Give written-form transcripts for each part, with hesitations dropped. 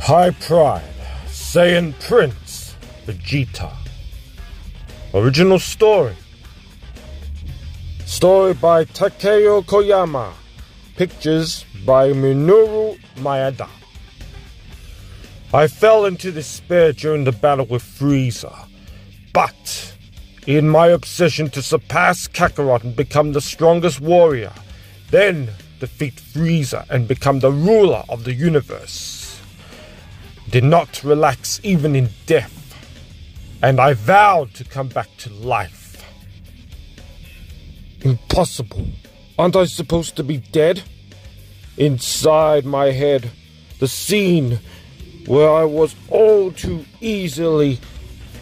High Pride, Saiyan Prince, Vegeta. Original story. Story by Takeo Koyama. Pictures by Minoru Maeda. I fell into despair during the battle with Frieza, but in my obsession to surpass Kakarot and become the strongest warrior, then defeat Frieza and become the ruler of the universe, did not relax even in death, and I vowed to come back to life. Impossible. Aren't I supposed to be dead? Inside my head, the scene where I was all too easily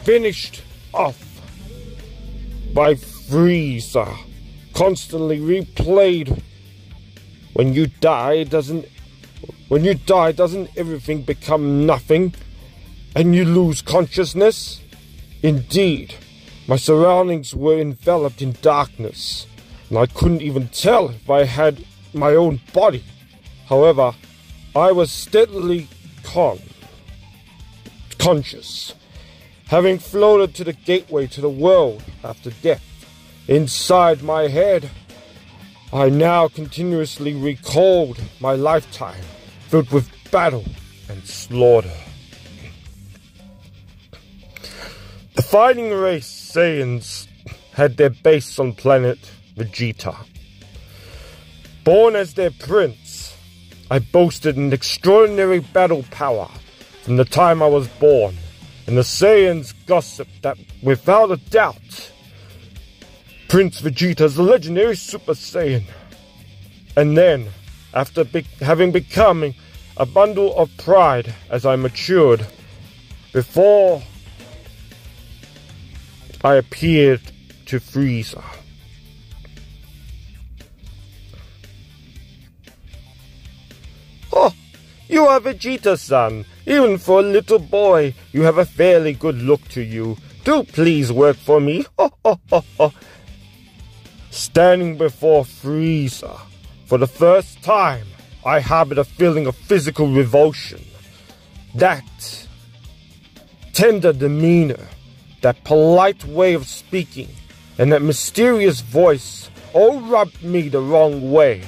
finished off by Frieza constantly replayed. When you die, doesn't everything become nothing and you lose consciousness? Indeed, my surroundings were enveloped in darkness, and I couldn't even tell if I had my own body. However, I was steadily conscious, having floated to the gateway to the world after death. Inside my head, I now continuously recalled my lifetime filled with battle and slaughter. The fighting race Saiyans had their base on planet Vegeta. Born as their prince, I boasted an extraordinary battle power from the time I was born, and the Saiyans gossiped that, without a doubt, Prince Vegeta is a legendary Super Saiyan. And then, after having become a bundle of pride as I matured, before I appeared to Frieza. Oh, you are Vegeta-san. Even for a little boy, you have a fairly good look to you. Do please work for me. Standing before Frieza, for the first time, I harbored a feeling of physical revulsion. That tender demeanor, that polite way of speaking, and that mysterious voice all rubbed me the wrong way.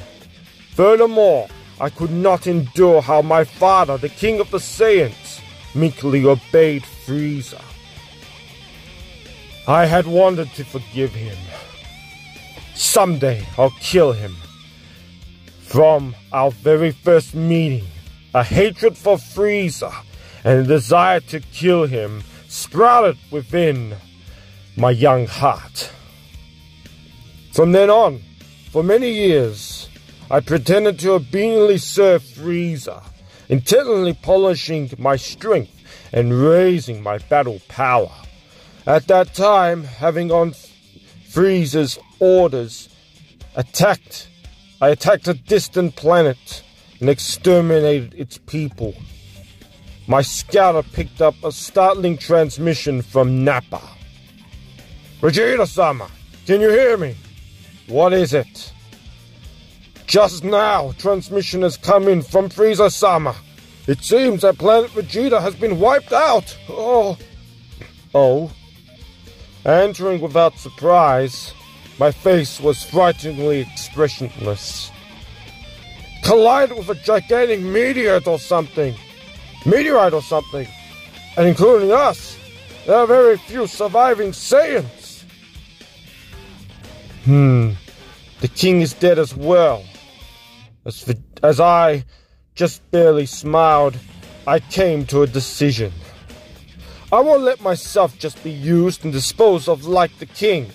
Furthermore, I could not endure how my father, the king of the Saiyans, meekly obeyed Frieza. I had wanted to forgive him. Someday I'll kill him. From our very first meeting, a hatred for Frieza and a desire to kill him sprouted within my young heart. From then on, for many years, I pretended to obediently serve Frieza, intently polishing my strength and raising my battle power. At that time, having on Frieza's orders, I attacked a distant planet and exterminated its people. My scouter picked up a startling transmission from Nappa. Vegeta-sama, can you hear me? What is it? Just now, transmission has come in from Frieza-sama. It seems that planet Vegeta has been wiped out. Oh. Answering without surprise, my face was frighteningly expressionless. Collided with a gigantic meteorite or something, and including us, there are very few surviving Saiyans. The king is dead as well. As I just barely smiled, I came to a decision. I won't let myself just be used and disposed of like the king.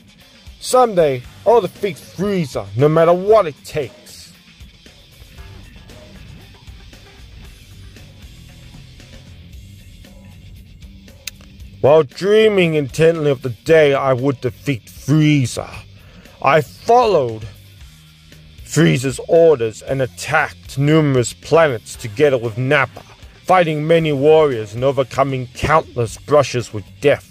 Someday, I'll defeat Frieza, no matter what it takes. While dreaming intently of the day I would defeat Frieza, I followed Frieza's orders and attacked numerous planets together with Nappa, fighting many warriors and overcoming countless brushes with death,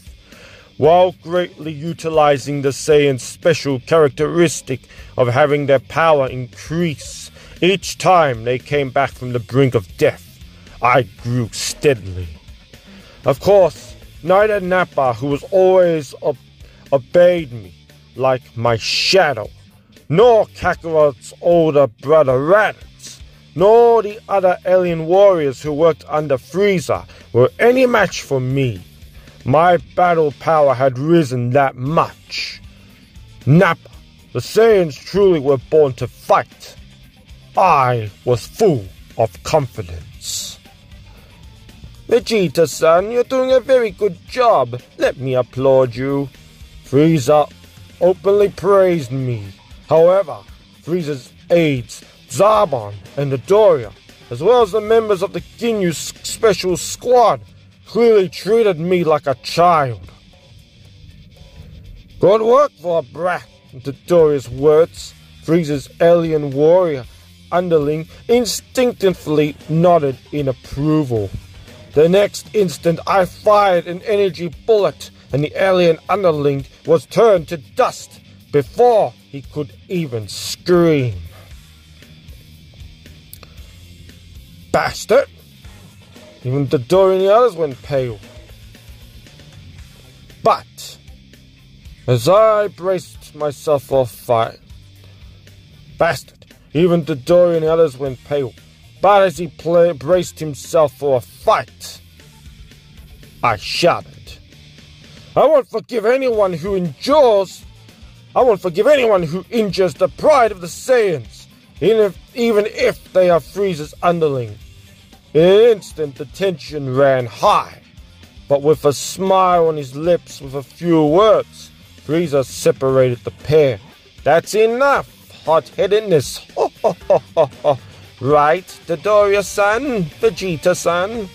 while greatly utilizing the Saiyan's special characteristic of having their power increase each time they came back from the brink of death. I grew steadily. Of course, neither Nappa, who was always obeyed me like my shadow, nor Kakarot's older brother Raditz, nor the other alien warriors who worked under Frieza were any match for me. My battle power had risen that much. Nappa, the Saiyans truly were born to fight. I was full of confidence. Vegeta-san, you're doing a very good job. Let me applaud you. Frieza openly praised me. However, Frieza's aides, Zarbon and Doria, as well as the members of the Ginyu Special Squad, clearly treated me like a child. Good work for a brat, to Doria's words. Frieza's alien warrior underling instinctively nodded in approval. The next instant I fired an energy bullet and the alien underling was turned to dust before he could even scream. Bastard! Even Dodoria and the others went pale. But as I braced myself for a fight, bastard! Even Dodoria and the others went pale. But as he braced himself for a fight, I shouted, I won't forgive anyone who injures the pride of the Saiyans, even if they are Frieza's underling. In an instant, the tension ran high, but with a smile on his lips with a few words, Frieza separated the pair. That's enough, hot-headedness. Ho ho ho ho ho. Right, Dodoria-san, Vegeta-san?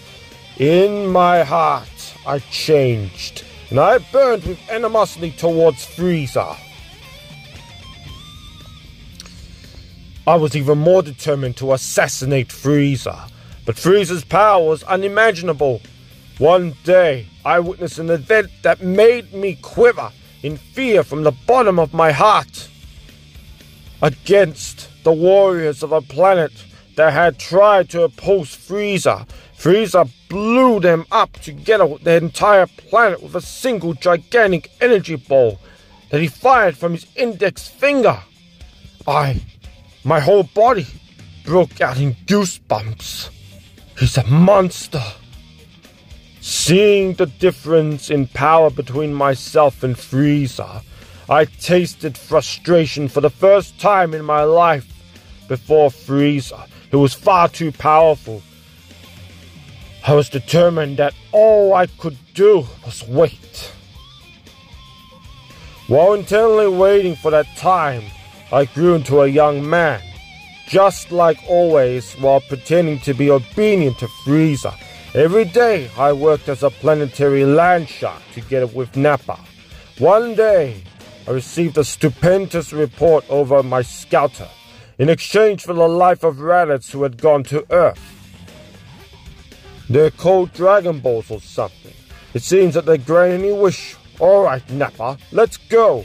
In my heart, I changed, and I burned with animosity towards Frieza. I was even more determined to assassinate Frieza, but Frieza's power was unimaginable. One day, I witnessed an event that made me quiver in fear from the bottom of my heart. Against the warriors of a planet that had tried to oppose Frieza, Frieza blew them up together with the entire planet with a single gigantic energy ball that he fired from his index finger. My whole body broke out in goosebumps. He's a monster. Seeing the difference in power between myself and Frieza, I tasted frustration for the first time in my life. Before Frieza, who was far too powerful, I was determined that all I could do was wait. While intently waiting for that time, I grew into a young man, just like always, while pretending to be obedient to Frieza. Every day, I worked as a planetary land shark together with Nappa. One day, I received a stupendous report over my scouter, in exchange for the life of Raditz who had gone to Earth. They're called Dragon Balls or something. It seems that they grant any wish. Alright, Nappa, let's go.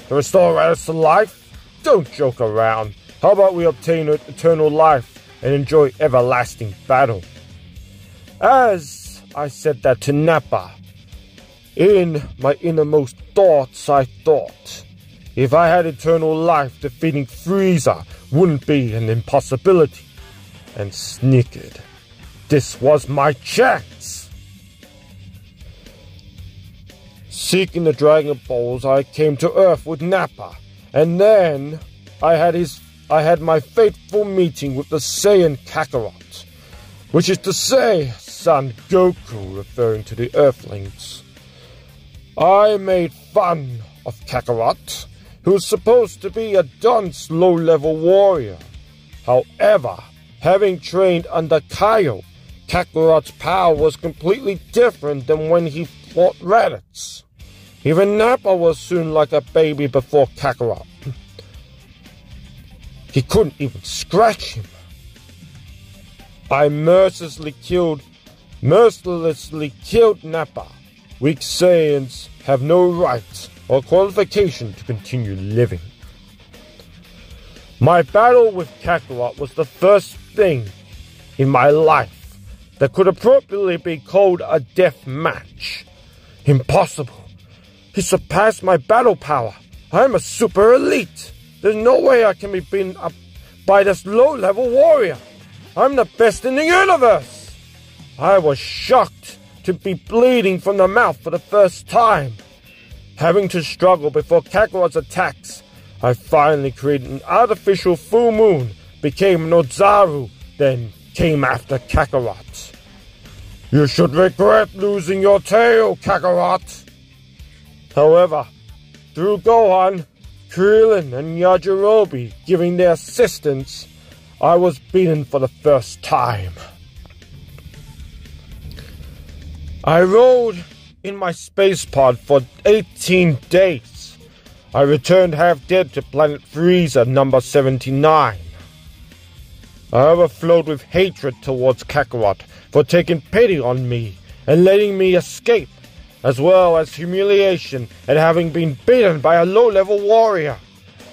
To restore Raditz to life? Don't joke around. How about we obtain eternal life and enjoy everlasting battle? As I said that to Nappa, in my innermost thoughts I thought, if I had eternal life, defeating Frieza wouldn't be an impossibility, and snickered. This was my chance. Seeking the Dragon Balls, I came to Earth with Nappa, and then I had my fateful meeting with the Saiyan Kakarot, which is to say, Son Goku, referring to the Earthlings. I made fun of Kakarot, who was supposed to be a dunce low-level warrior. However, having trained under Kaio, Kakarot's power was completely different than when he fought Raditz. Even Nappa was soon like a baby before Kakarot. He couldn't even scratch him. I mercilessly killed Nappa. Weak Saiyans have no right or qualification to continue living. My battle with Kakarot was the first thing in my life that could appropriately be called a death match. Impossible. He surpassed my battle power. I'm a super elite. There's no way I can be beaten up by this low-level warrior. I'm the best in the universe. I was shocked to be bleeding from the mouth for the first time. Having to struggle before Kakarot's attacks, I finally created an artificial full moon, became Nozaru, then came after Kakarot. You should regret losing your tail, Kakarot. However, through Gohan, Krillin, and Yajirobe giving their assistance, I was beaten for the first time. I rode in my space pod for 18 days. I returned half dead to planet Frieza number 79. I overflowed with hatred towards Kakarot for taking pity on me and letting me escape, as well as humiliation at having been beaten by a low-level warrior,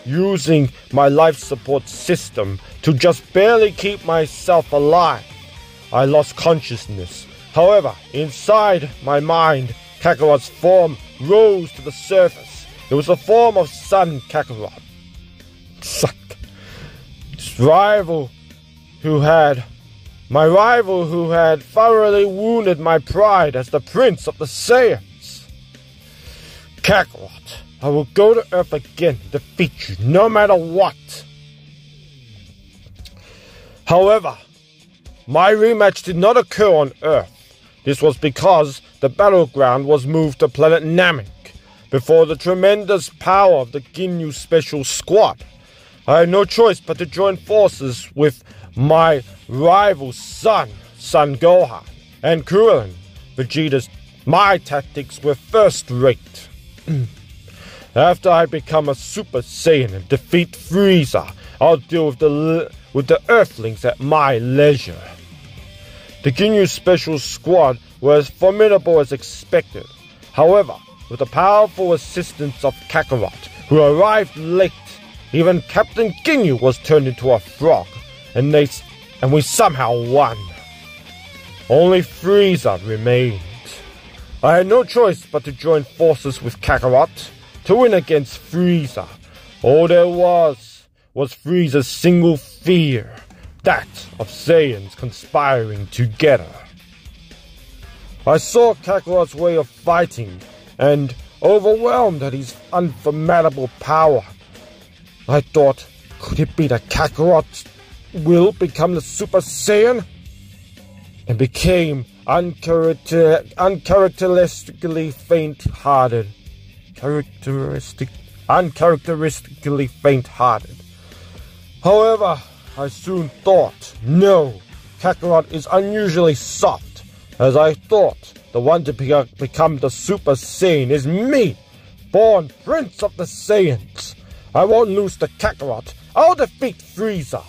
using my life support system to just barely keep myself alive. I lost consciousness. However, inside my mind, Kakarot's form rose to the surface. It was the form of Son Kakarot. My rival who had thoroughly wounded my pride as the Prince of the Saiyans. Kakarot, I will go to Earth again and defeat you, no matter what. However, my rematch did not occur on Earth. This was because the battleground was moved to planet Namek before the tremendous power of the Ginyu Special Squad. I had no choice but to join forces with my rival's Son Gohan, and Krillin, Vegeta's. My tactics were first-rate. After I become a Super Saiyan and defeat Frieza, I'll deal with the Earthlings at my leisure. The Ginyu Special Squad were as formidable as expected. However, with the powerful assistance of Kakarot, who arrived late, even Captain Ginyu was turned into a frog, and we somehow won. Only Frieza remained. I had no choice but to join forces with Kakarot to win against Frieza. All there was Frieza's single fear, that of Saiyans conspiring together. I saw Kakarot's way of fighting, and overwhelmed at his unfathomable power, I thought, could it be that Kakarot will become the Super Saiyan? And became uncharacteristically faint-hearted. Uncharacteristically faint-hearted. However, I soon thought, no, Kakarot is unusually soft, as I thought the one to become the Super Saiyan is me, born Prince of the Saiyans. I won't lose to Kakarot. I'll defeat Frieza.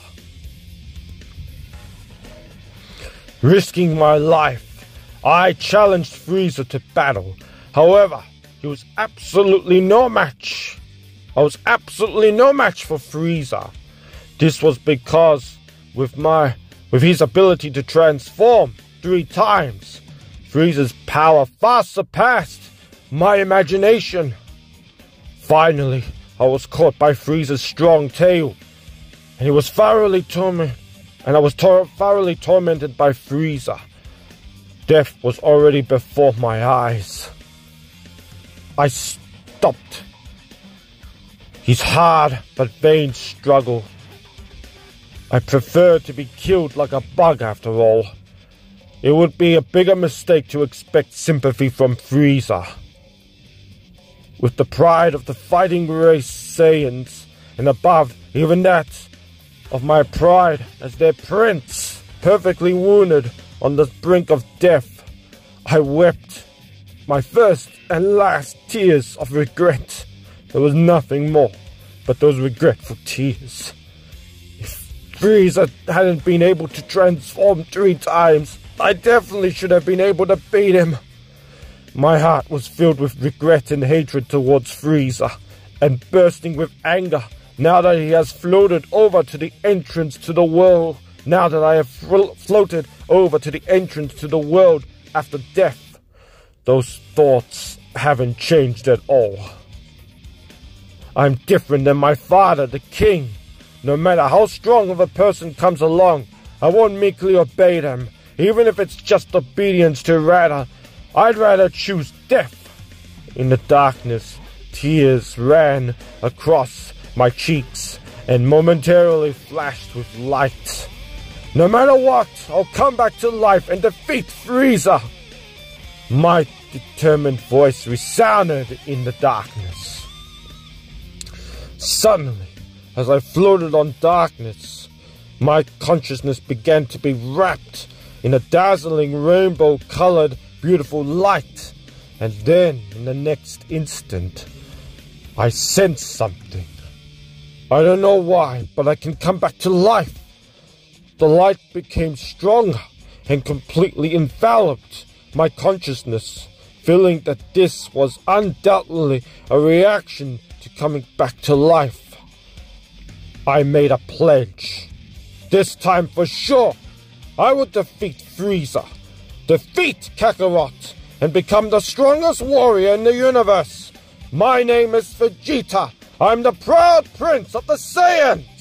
Risking my life, I challenged Frieza to battle. However, he was absolutely no match. I was absolutely no match for Frieza. This was because, with his ability to transform 3 times, Frieza's power far surpassed my imagination. Finally, I was caught by Frieza's strong tail, and I was thoroughly tormented by Frieza. Death was already before my eyes. I stopped his hard but vain struggle. I preferred to be killed like a bug after all. It would be a bigger mistake to expect sympathy from Frieza. With the pride of the fighting race Saiyans, and above even that of my pride as their prince, perfectly wounded on the brink of death, I wept my first and last tears of regret. There was nothing more but those regretful tears. If Frieza hadn't been able to transform 3 times, I definitely should have been able to beat him. My heart was filled with regret and hatred towards Frieza, and bursting with anger now that he has floated over to the entrance to the world, now that I have floated over to the entrance to the world after death. Those thoughts haven't changed at all. I'm different than my father, the king. No matter how strong of a person comes along, I won't meekly obey them, even if it's just obedience I'd rather choose death. In the darkness, tears ran across my cheeks and momentarily flashed with light. No matter what, I'll come back to life and defeat Frieza. My determined voice resounded in the darkness. Suddenly, as I floated on darkness, my consciousness began to be wrapped in a dazzling rainbow-colored, beautiful light. And then, in the next instant, I sensed something. I don't know why, but I can come back to life. The light became stronger and completely enveloped my consciousness, feeling that this was undoubtedly a reaction to coming back to life. I made a pledge. This time for sure, I would defeat Frieza, defeat Kakarot, and become the strongest warrior in the universe. My name is Vegeta. I'm the proud prince of the Saiyans.